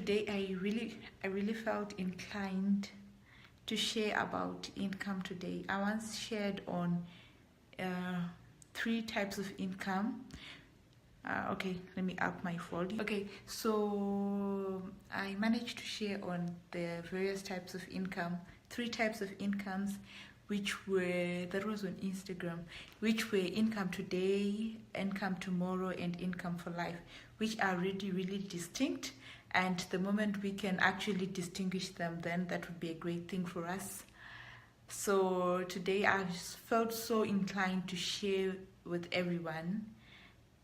today I really felt inclined to share about income today. I once shared on 3 types of income. Okay, let me up my volume. Okay, so I managed to share on the various types of income, 3 types of incomes, that was on Instagram, which were income today, income tomorrow, and income for life, which are really, really distinct. And the moment we can actually distinguish them, then that would be a great thing for us. So today I felt so inclined to share with everyone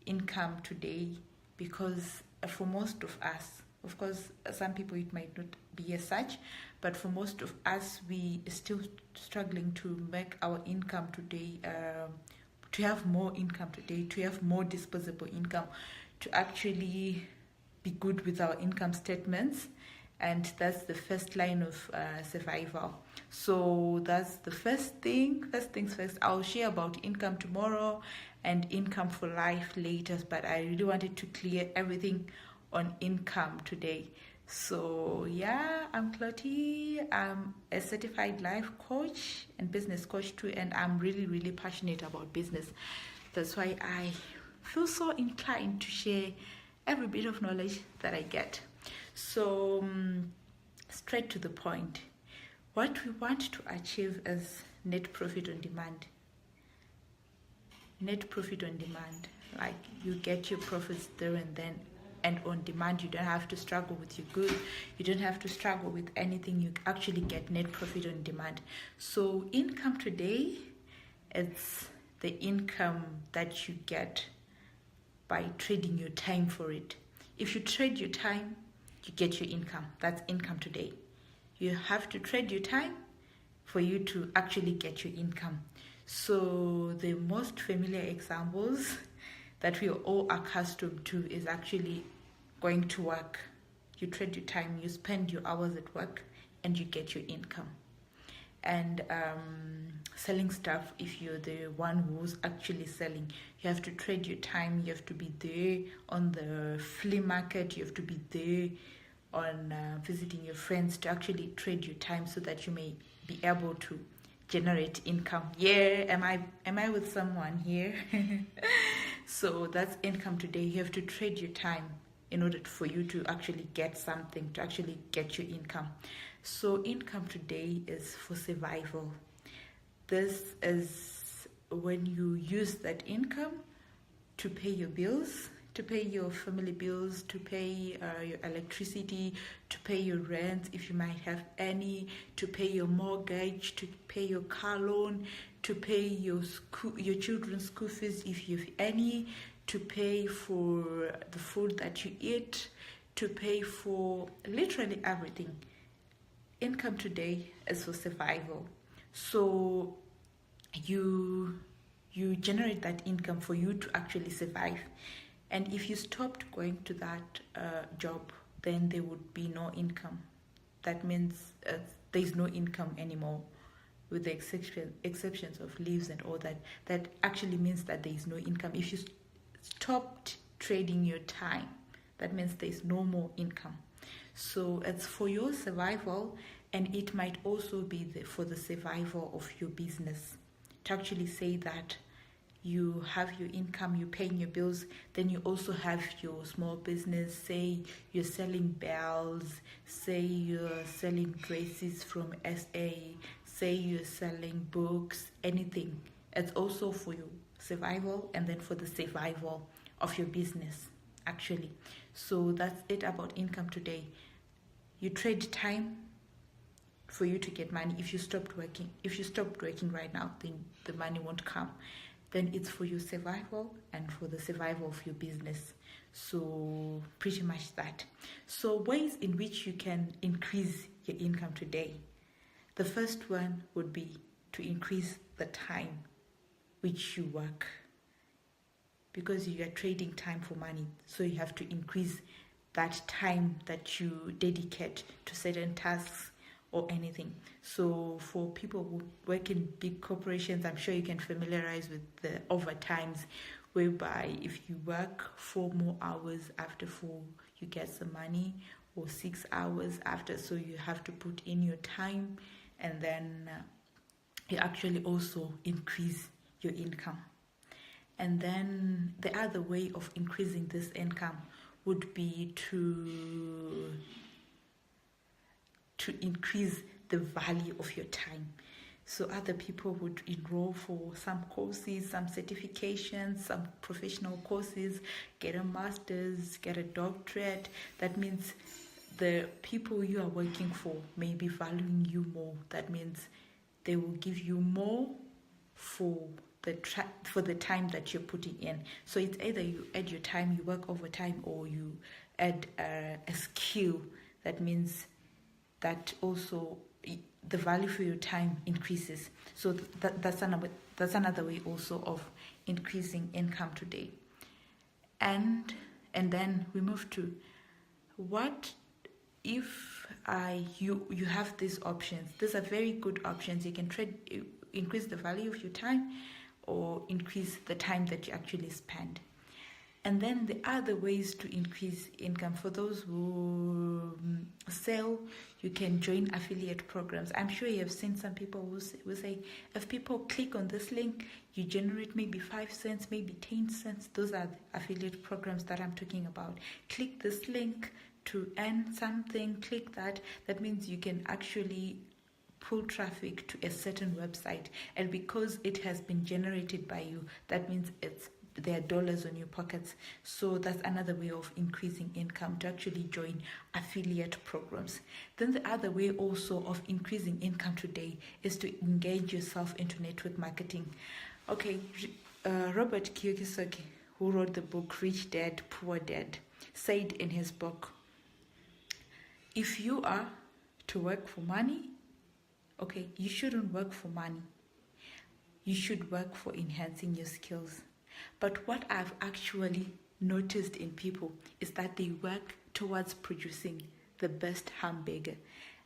income today, because for most of us, of course some people it might not be as such, but for most of us we are still struggling to make our income today, to have more income today, to have more disposable income, to actually be good with our income statements. And that's the first line of survival. So that's the first things first. I'll share about income tomorrow and income for life later, but I really wanted to clear everything on income today. So yeah, I'm Clotz. I'm a certified life coach and business coach too, and I'm really, really passionate about business. That's why I feel so inclined to share every bit of knowledge that I get. So straight to the point, what we want to achieve is net profit on demand. Net profit on demand, like you get your profits there and then, and on demand. You don't have to struggle with your goods, you don't have to struggle with anything. You actually get net profit on demand. So income today, it's the income that you get by trading your time for it. If you trade your time, you get your income. That's income today. You have to trade your time for you to actually get your income. So the most familiar examples that we are all accustomed to is actually going to work. You trade your time, you spend your hours at work, and you get your income. And selling stuff, if you're the one who's actually selling, you have to trade your time. You have to be there on the flea market, you have to be there on visiting your friends to actually trade your time so that you may be able to generate income. Yeah, am I with someone here? So that's income today. You have to trade your time in order for you to actually get something, to actually get your income. So income today is for survival. This is when you use that income to pay your bills, to pay your family bills, to pay your electricity, to pay your rent if you might have any, to pay your mortgage, to pay your car loan, to pay your children's school fees if you have any, to pay for the food that you eat, to pay for literally everything. Income today is for survival. So you generate that income for you to actually survive. And if you stopped going to that job, then there would be no income. That means there's no income anymore, with the exceptions of leaves and all that. That actually means that there is no income. If you stopped trading your time, that means there's no more income. So it's for your survival, and it might also be for the survival of your business. To actually say that you have your income, you're paying your bills, then you also have your small business. Say you're selling bells, say you're selling dresses from SA, say you're selling books, anything. It's also for your survival and then for the survival of your business, actually. So that's it about income today. You trade time for you to get money. If you stopped working right now, then the money won't come. Then it's for your survival and for the survival of your business. So pretty much that. So ways in which you can increase your income today. The first one would be to increase the time which you work, because you are trading time for money. So you have to increase that time that you dedicate to certain tasks or anything. So for people who work in big corporations, I'm sure you can familiarize with the overtimes, whereby if you work 4 more hours after 4, you get some money, or 6 hours after. So you have to put in your time, and then you actually also increase your income. And then the other way of increasing this income would be to increase the value of your time. So other people would enroll for some courses, some certifications, some professional courses, get a master's, get a doctorate. That means the people you are working for may be valuing you more. That means they will give you more for the time that you're putting in. So it's either you add your time, you work overtime, or you add a skill. That means that also the value for your time increases. So that's another way also of increasing income today. And then we move to, what if you have these options? These are very good options. You can increase the value of your time or increase the time that you actually spend. And then the other ways to increase income, for those who sell, you can join affiliate programs. I'm sure you have seen some people who say, if people click on this link, you generate maybe 5 cents, maybe 10 cents. Those are the affiliate programs that I'm talking about. Click this link to earn something, click that. That means you can actually pull traffic to a certain website. And because it has been generated by you, that means there are dollars on your pockets. So that's another way of increasing income, to actually join affiliate programs. Then the other way also of increasing income today is to engage yourself into network marketing. Okay, Robert Kiyosaki, who wrote the book Rich Dad, Poor Dad, said in his book, if you are to work for money, okay, you shouldn't work for money. You should work for enhancing your skills. But what I've actually noticed in people is that they work towards producing the best hamburger.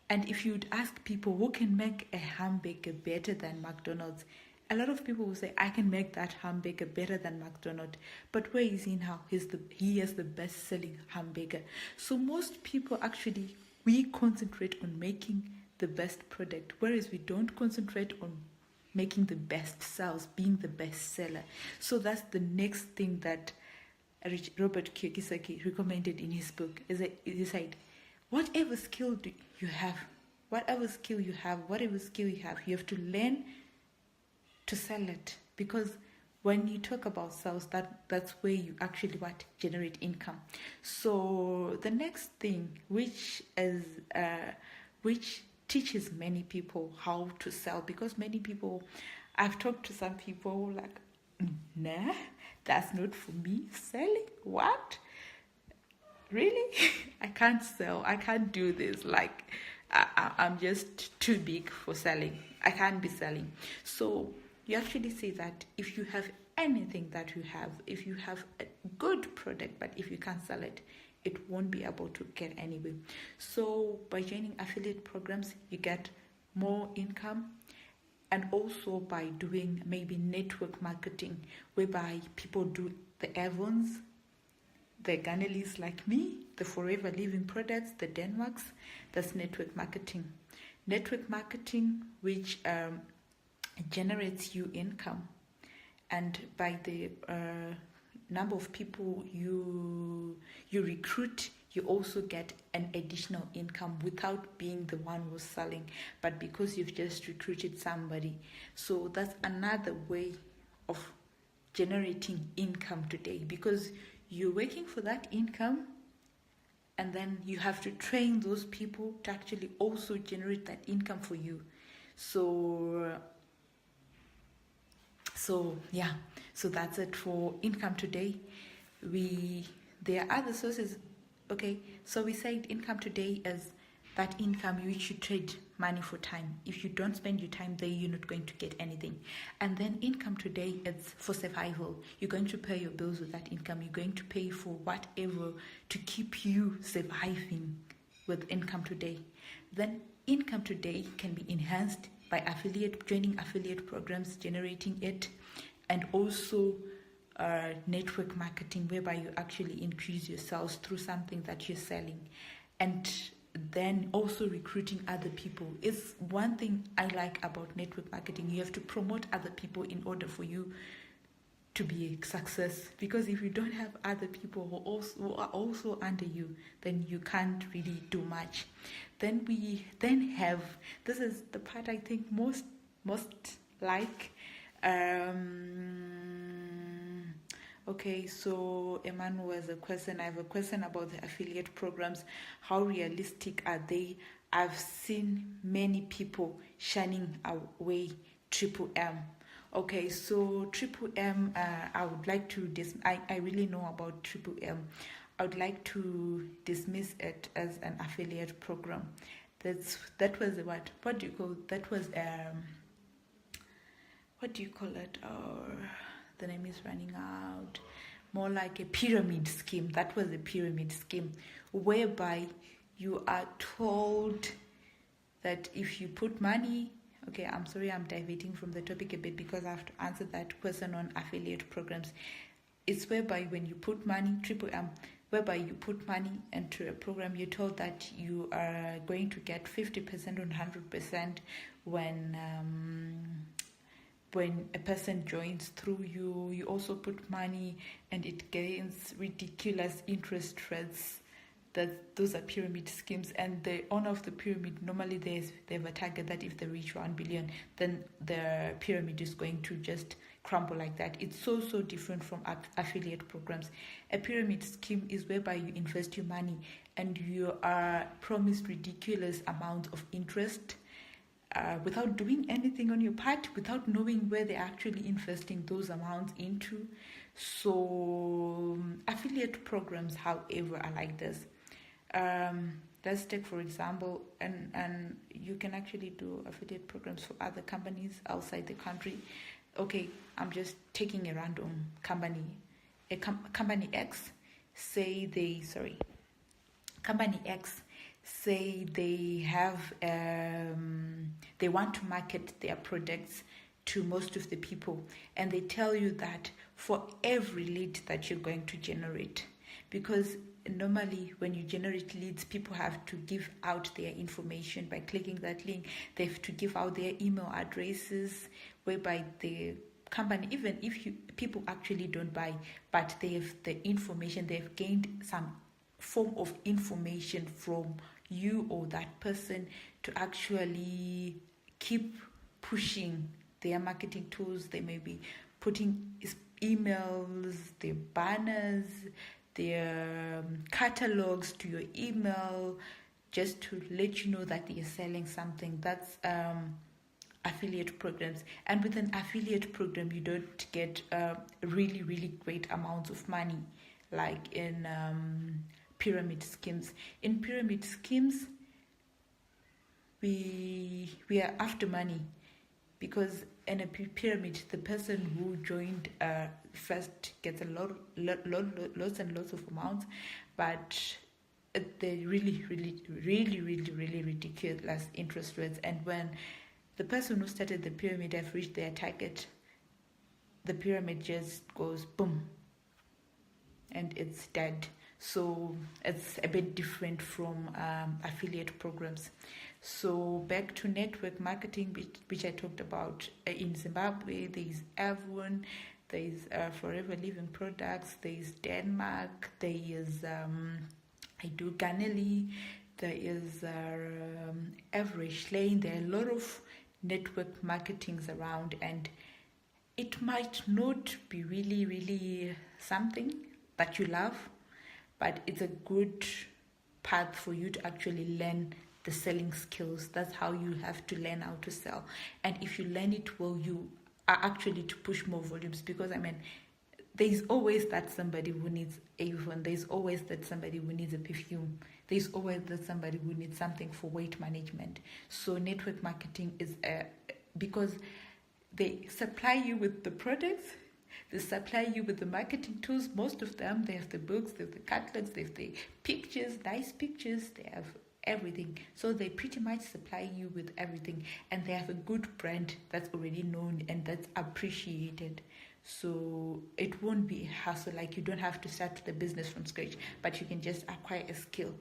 And if you'd ask people who can make a hamburger better than McDonald's, a lot of people will say, I can make that hamburger better than McDonald's. But where is he now? He has the best-selling hamburger. So most people actually, we concentrate on making the best product, whereas we don't concentrate on making the best sales, being the best seller. So that's the next thing that Robert Kiyosaki recommended in his book. He said, whatever skill you have, you have to learn to sell it. Because when you talk about sales, that's where you actually generate income. So the next thing, which teaches many people how to sell, because many people, I've talked to some people like, nah, that's not for me. Selling? What? Really? I can't sell. I can't do this. Like, I'm just too big for selling. I can't be selling. So you actually say that if you have anything that you have, if you have a good product, but if you can't sell it, it won't be able to get anywhere. So by joining affiliate programs, you get more income. And also by doing maybe network marketing, whereby people do the Evans, the Ganelis like me, the Forever Living Products, the Denmarks. That's network marketing. Network marketing, which generates you income. And by the number of people you recruit, you also get an additional income without being the one who's selling, but because you've just recruited somebody. So that's another way of generating income today, because you're working for that income, and then you have to train those people to actually also generate that income for you. So yeah, so that's it for income today. There are other sources. Okay, so we said income today is that income you should trade money for time. If you don't spend your time there, you're not going to get anything. And then income today is for survival. You're going to pay your bills with that income. You're going to pay for whatever to keep you surviving with income today. Then income today can be enhanced by joining affiliate programs, generating it, and also network marketing, whereby you actually increase your sales through something that you're selling. and then also recruiting other people. It's one thing I like about network marketing. You have to promote other people in order for you to be a success, because if you don't have other people who are also under you, then you can't really do much. Then we have, this is the part I think most like. Okay, so Emmanuel has a question. I have a question about the affiliate programs. How realistic are they? I've seen many people shining away Triple M. Okay, so Triple M, I would like to I really know about Triple M. I would like to dismiss it as an affiliate program. That was what do you call that was what do you call it? The name is running out. More like a pyramid scheme. That was a pyramid scheme whereby you are told that if you put money. Okay, I'm sorry, I'm diverting from the topic a bit because I have to answer that question on affiliate programs. It's whereby when you put money, Triple M, whereby you put money into a program, you're told that you are going to get 50% or 100% when a person joins through you. You also put money and it gains ridiculous interest rates. That those are pyramid schemes, and the owner of the pyramid, normally they have a target that if they reach 1 billion, then the pyramid is going to just crumble like that. It's so different from affiliate programs. A pyramid scheme is whereby you invest your money and you are promised ridiculous amounts of interest without doing anything on your part, without knowing where they're actually investing those amounts into. So affiliate programs, however, are like this. Let's take for example, and you can actually do affiliate programs for other companies outside the country. Okay, I'm just taking a random company. Company X say they have they want to market their products to most of the people, and they tell you that for every lead that you're going to generate, because normally when you generate leads, people have to give out their information by clicking that link. They have to give out their email addresses, whereby the company, even if people actually don't buy, but they have the information, they've gained some form of information from you or that person to actually keep pushing their marketing tools. They may be putting emails, their banners, their catalogs to your email, just to let you know that you're selling something. That's affiliate programs. And with an affiliate program, you don't get really great amounts of money like in pyramid schemes. In pyramid schemes, we are after money, because in a pyramid, the person who joined first gets a lots and lots of amounts, but they really ridiculous interest rates. And when the person who started the pyramid have reached their target, the pyramid just goes boom and it's dead. So it's a bit different from affiliate programs. So back to network marketing, which I talked about. In Zimbabwe, there is Avon, there is Forever Living Products, there is Denmark, there is I do Ganelli, there is Average Lane. There are a lot of network marketings around, and it might not be really something that you love, but it's a good path for you to actually learn the selling skills. That's how you have to learn how to sell. And if you learn it well, you are actually to push more volumes, because there's always that somebody who needs Avon, there's always that somebody who needs a perfume, there's always that somebody who needs something for weight management. So network marketing is because they supply you with the products, they supply you with the marketing tools. Most of them, they have the books, they have the catalogs, they have the pictures, nice pictures, they have everything. So they pretty much supply you with everything, and they have a good brand that's already known and that's appreciated. So it won't be a hassle. Like, you don't have to start the business from scratch, but you can just acquire a skill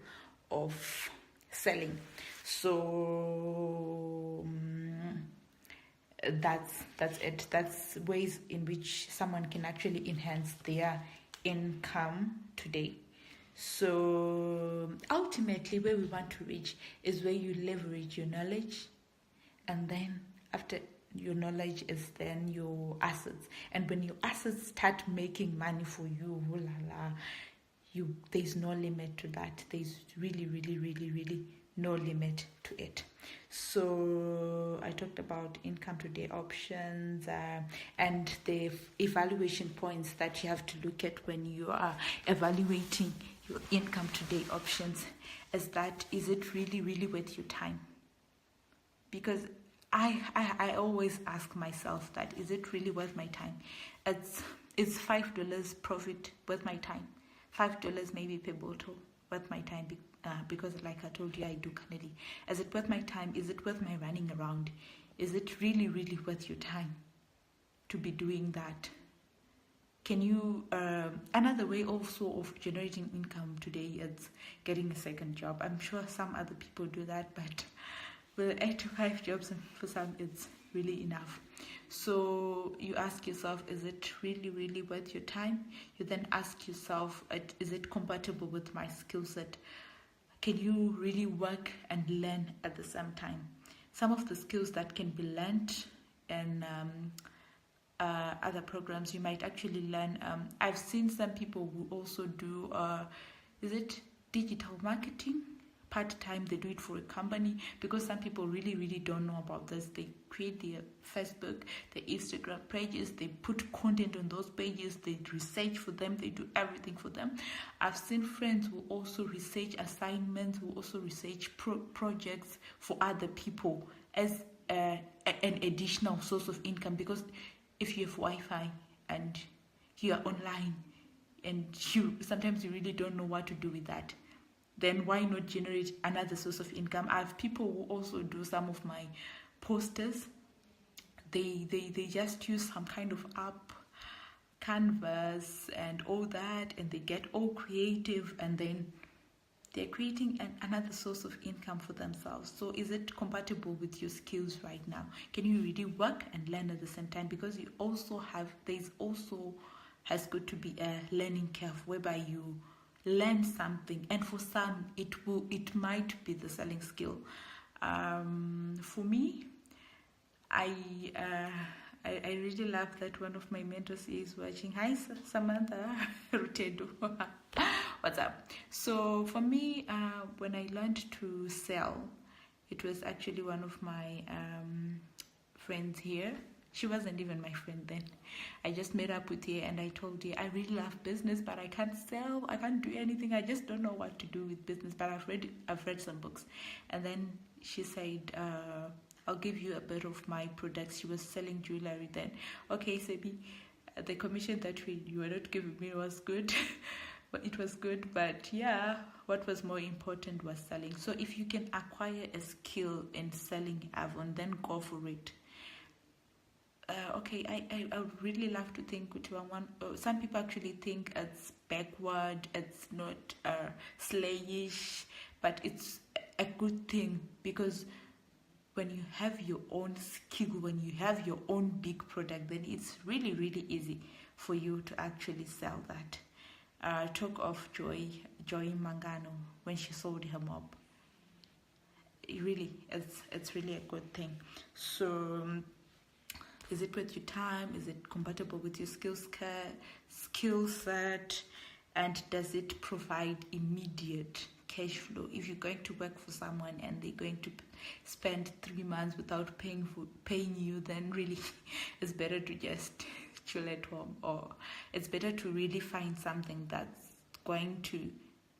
of selling. So that's it. That's ways in which someone can actually enhance their income today. So ultimately, where we want to reach is where you leverage your knowledge, and then after your knowledge is then your assets. And when your assets start making money for you, oh la la, there's no limit to that. There's really, really, really, really no limit to it. So I talked about income today options and the evaluation points that you have to look at when you are evaluating your income today options. Is it really, really worth your time? Because I always ask myself that, is it really worth my time? It's $5 profit worth my time? $5 maybe per bottle worth my time? Because like I told you, I do Kennedy. Is it worth my time? Is it worth my running around? Is it really, really worth your time to be doing that? Can you, another way also of generating income today is getting a second job. I'm sure some other people do that, but with 8 to 5 jobs, and for some it's really enough. So you ask yourself, is it really, really worth your time? You then ask yourself, is it compatible with my skill set? Can you really work and learn at the same time? Some of the skills that can be learned in other programs, you might actually learn. I've seen some people who also do, is it digital marketing? Part-time, they do it for a company, because some people really, really don't know about this. They create their Facebook, their Instagram pages, they put content on those pages, they research for them, they do everything for them. I've seen friends who also research assignments, who also research projects for other people as an additional source of income, because if you have Wi-Fi and you are online and sometimes you really don't know what to do with that, then why not generate another source of income? I have people who also do some of my posters. They just use some kind of app, Canvas and all that, and they get all creative, and then they're creating another source of income for themselves. So is it compatible with your skills right now? Can you really work and learn at the same time? Because there's also has got to be a learning curve whereby you learn something, and for some it might be the selling skill. For me, I really love that one of my mentors is watching. Hi Samantha Rutedo. What's up? So for me, when I learned to sell, it was actually one of my friends here. She wasn't even my friend then. I just met up with her and I told her, I really love business, but I can't sell, I can't do anything. I just don't know what to do with business, but I've read some books. And then she said, I'll give you a bit of my products. She was selling jewelry then. Okay, Sebi, the commission that you were not giving me was good. But it was good, but yeah, what was more important was selling. So if you can acquire a skill in selling Avon, then go for it. Okay, I would really love to think some people actually think it's backward, it's not slayish, but it's a good thing, because when you have your own skill, when you have your own big product, then it's really, really easy for you to actually sell that. Talk of Joy Mangano when she sold her mop. It's really a good thing. So is it worth your time? Is it compatible with your skill set? And does it provide immediate cash flow? If you're going to work for someone and they're going to spend 3 months without paying you, then really it's better to just chill at home, or it's better to really find something that's going to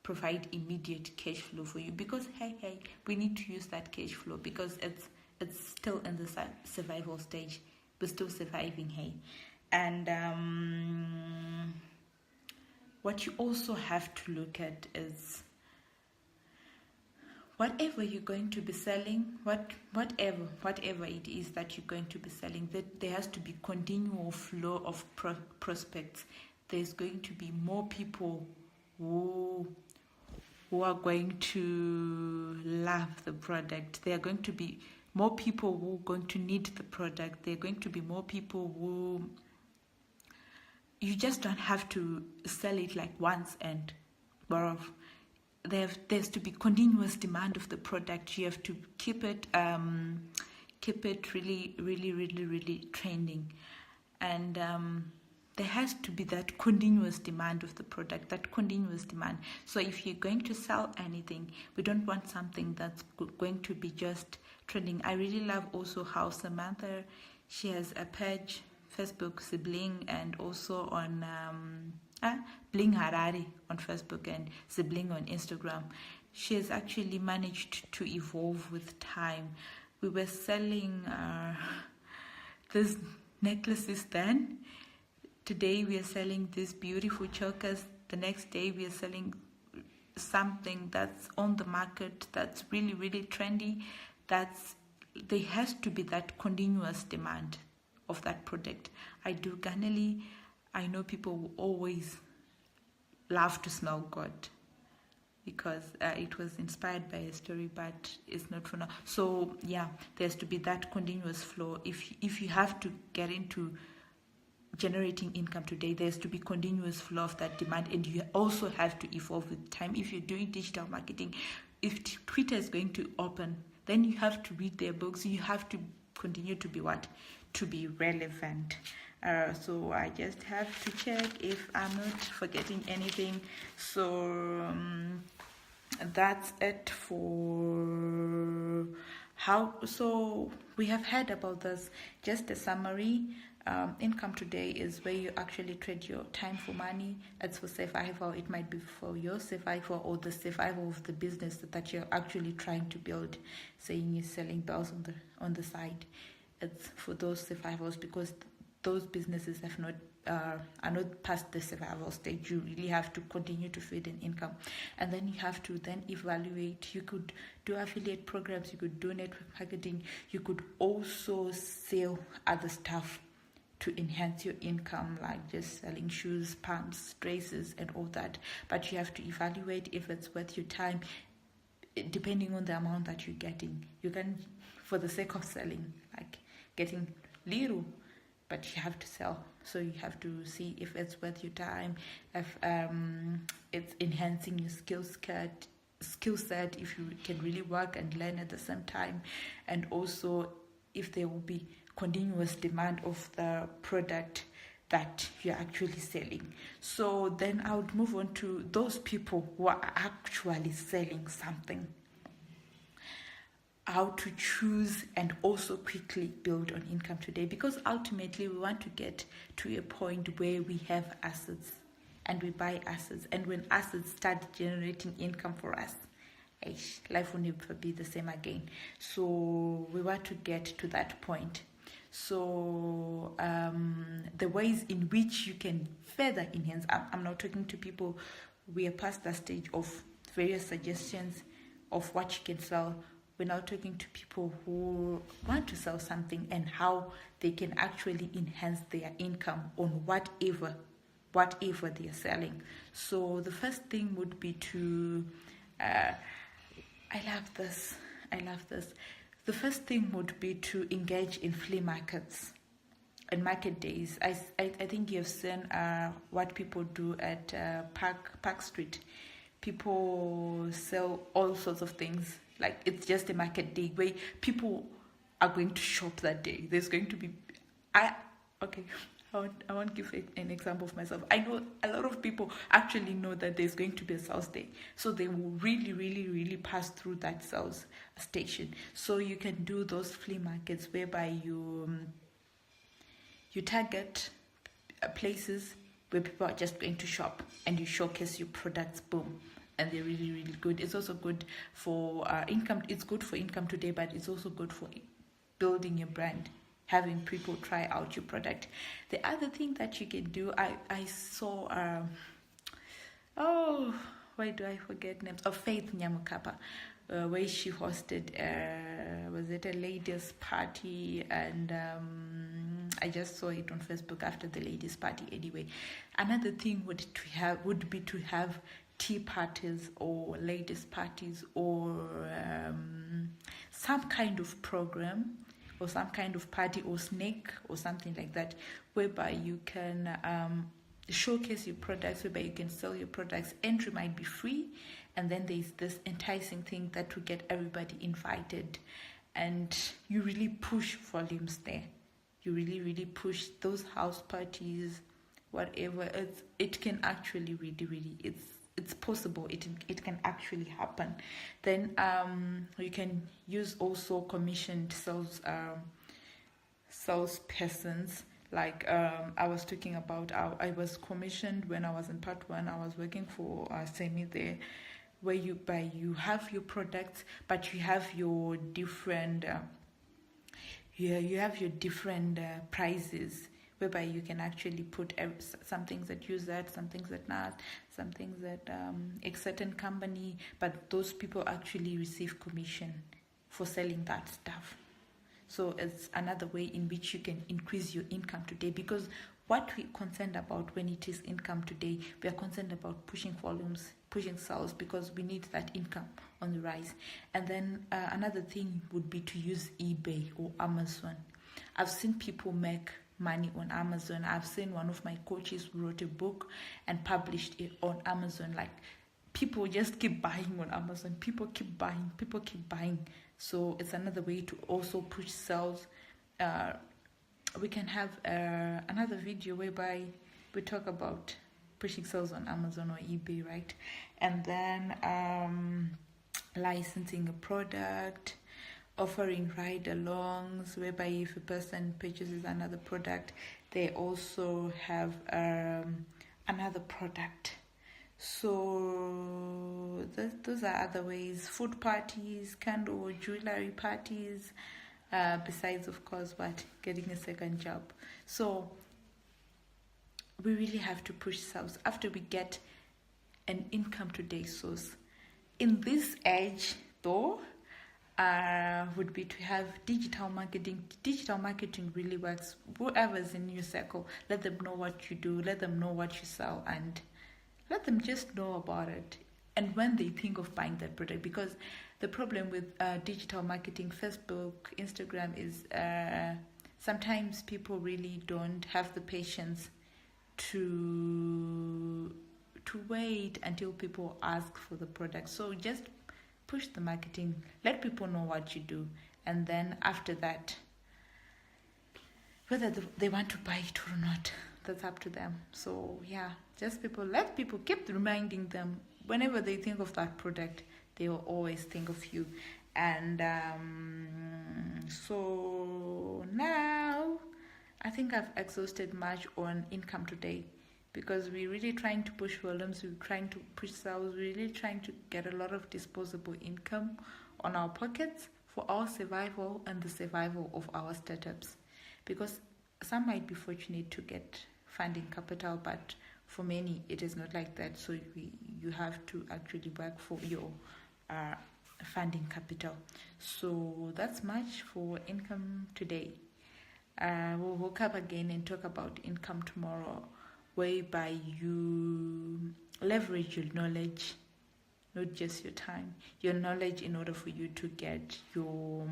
provide immediate cash flow for you, because hey, we need to use that cash flow, because it's still in the survival stage. We're still surviving, hey. And what you also have to look at is whatever you're going to be selling, whatever it is that you're going to be selling, that there has to be continual flow of prospects. There's going to be more people who who are going to love the product. There are going to be more people who are going to need the product. There are going to be more people who you just don't have to sell it like once and borrow. There's to be continuous demand of the product. You have to keep it really, really, really, really trending, and there has to be that continuous demand of the product, that continuous demand. So if you're going to sell anything, we don't want something that's going to be just trending. I really love also how Samantha, she has a page, Facebook, Sibling, and also on Bling Harari on Facebook and Sibling on Instagram. She has actually managed to evolve with time. We were selling these necklaces then. Today we are selling these beautiful chokers. The next day we are selling something that's on the market, that's really, really trendy. There has to be that continuous demand of that product. I do Ganali. I know people will always love to smell good because it was inspired by a story, but it's not for now. So yeah, there's to be that continuous flow. If you have to get into generating income today, there's to be continuous flow of that demand, and you also have to evolve with time. If you're doing digital marketing, if Twitter is going to open, then you have to read their books. You have to continue to be to be relevant. So I just have to check if I'm not forgetting anything. So that's it for how. So we have heard about this. Just a summary. Income today is where you actually trade your time for money. It's for survival. It might be for your survival or the survival of the business that you're actually trying to build. Saying you're selling bells on the side. It's for those survivals, because those businesses are not past the survival stage. You really have to continue to feed an income, and then you have to then evaluate. You could do affiliate programs, you could do network marketing, you could also sell other stuff to enhance your income, like just selling shoes, pumps, dresses, and all that. But you have to evaluate if it's worth your time, depending on the amount that you're getting. You can, for the sake of selling, like getting little, but you have to sell. So you have to see if it's worth your time, if it's enhancing your skill set, if you can really work and learn at the same time, and also if there will be continuous demand of the product that you're actually selling. So then I would move on to those people who are actually selling something. How to choose and also quickly build on income today, because ultimately we want to get to a point where we have assets and we buy assets, and when assets start generating income for us, life will never be the same again. So we want to get to that point. So the ways in which you can further enhance, I'm now talking to people, we are past that stage of various suggestions of what you can sell. We're now talking to people who want to sell something and how they can actually enhance their income on whatever they are selling. So the first thing would be to, I love this. The first thing would be to engage in flea markets and market days. I think you've seen what people do at Park Street. People sell all sorts of things. Like, it's just a market day where people are going to shop that day. There's going to be, I won't give an example of myself. I know a lot of people actually know that there's going to be a sales day. So they will really, really, really pass through that sales station. So you can do those flea markets whereby you target places where people are just going to shop, and you showcase your products, boom. And they're really, really good. It's also good for income. It's good for income today, but it's also good for building your brand, having people try out your product. The other thing that you can do, I saw, why do I forget names? Faith Nyamukapa, where she hosted, was it a ladies' party? And I just saw it on Facebook after the ladies' party anyway. Another thing would be to have tea parties or ladies parties or some kind of program or some kind of party or snack or something like that, whereby you can showcase your products, whereby you can sell your products. Entry might be free, and then there's this enticing thing that will get everybody invited, and you really push volumes there. You really push those house parties, whatever. It can actually really it's possible. It can actually happen. Then you can use also commissioned salespersons. Like I was talking about, I was commissioned when I was in part 1. I was working for Semi there, where you have your products, but you have your different you have your different prices, whereby you can actually put some things that use that, some things that not, some things that a certain company, but those people actually receive commission for selling that stuff. So it's another way in which you can increase your income today, because what we're concerned about when it is income today, we are concerned about pushing volumes, pushing sales, because we need that income on the rise. And then another thing would be to use eBay or Amazon. I've seen people make money on Amazon. I've seen one of my coaches who wrote a book and published it on Amazon. Like, people just keep buying on Amazon. People keep buying. So it's another way to also push sales. We can have another video whereby we talk about pushing sales on Amazon or eBay, right? And then licensing a product, offering ride-alongs, whereby if a person purchases another product, they also have another product. So those are other ways. Food parties, candle or jewelry parties, besides, of course, getting a second job. So we really have to push sales after we get an income today source. In this age, though, would be to have digital marketing. Digital marketing really works. Whoever's in your circle, let them know what you do, let them know what you sell, and let them just know about it. And when they think of buying that product, because the problem with digital marketing, Facebook, Instagram, is sometimes people really don't have the patience to wait until people ask for the product. So just push the marketing, let people know what you do, and then after that, whether they want to buy it or not, that's up to them. So yeah, just let people keep reminding them whenever they think of that product, they will always think of you. And so now I think I've exhausted much on income today, because we're really trying to push volumes, we're trying to push sales, we're really trying to get a lot of disposable income on our pockets for our survival and the survival of our startups. Because some might be fortunate to get funding capital, but for many it is not like that. So you have to actually work for your funding capital. So that's much for income today. We'll wake up again and talk about income tomorrow, whereby you leverage your knowledge, not just your time, your knowledge, in order for you to get your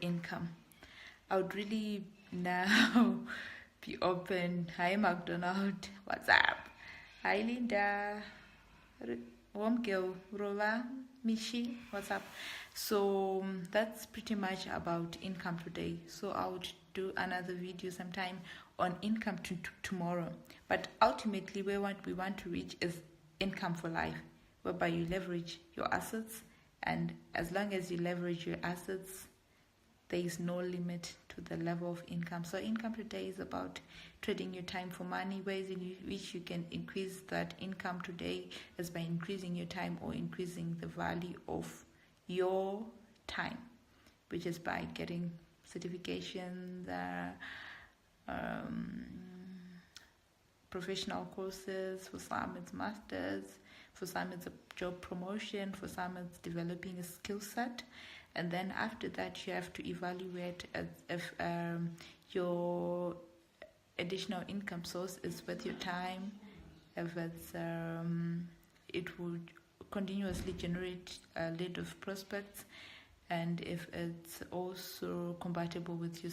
income. I would really now be open. Hi McDonald, what's up? Hi Linda, warm girl, Rola, Mishi, what's up? So that's pretty much about income today. So I would do another video sometime on income tomorrow. But ultimately, where we want to reach is income for life, whereby you leverage your assets, and as long as you leverage your assets, there is no limit to the level of income. So income today is about trading your time for money. Ways in which you can increase that income today is by increasing your time or increasing the value of your time, which is by getting certifications, professional courses. For some it's masters, for some it's a job promotion, for some it's developing a skill set. And then after that, you have to evaluate if your additional income source is worth your time, if it's it would continuously generate a lead of prospects, and if it's also compatible with your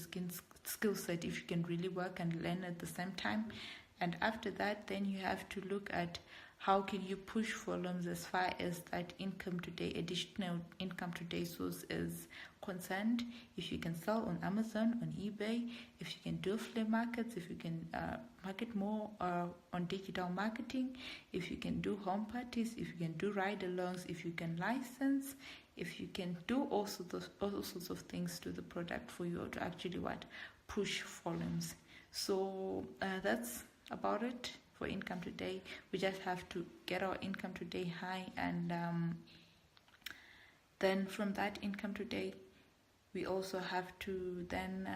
skill set, if you can really work and learn at the same time. And after that, then you have to look at how can you push volumes as far as that income today, additional income today source is concerned. If you can sell on Amazon, on eBay, if you can do flea markets, if you can market more on digital marketing, if you can do home parties, if you can do ride-alongs, if you can license, if you can do all sorts of things to the product for you to actually push volumes. So that's about it for income today. We just have to get our income today high, and then from that income today, we also have to then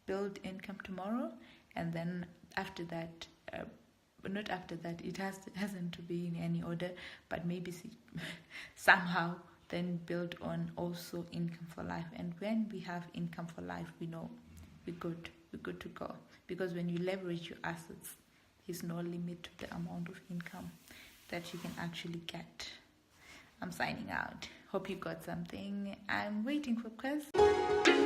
build income tomorrow, and then after that, not after that, it hasn't to be in any order, but maybe somehow then build on also income for life. And when we have income for life, we know we're good to go, because when you leverage your assets, there's no limit to the amount of income that you can actually get. I'm signing out. Hope you got something. I'm waiting for questions.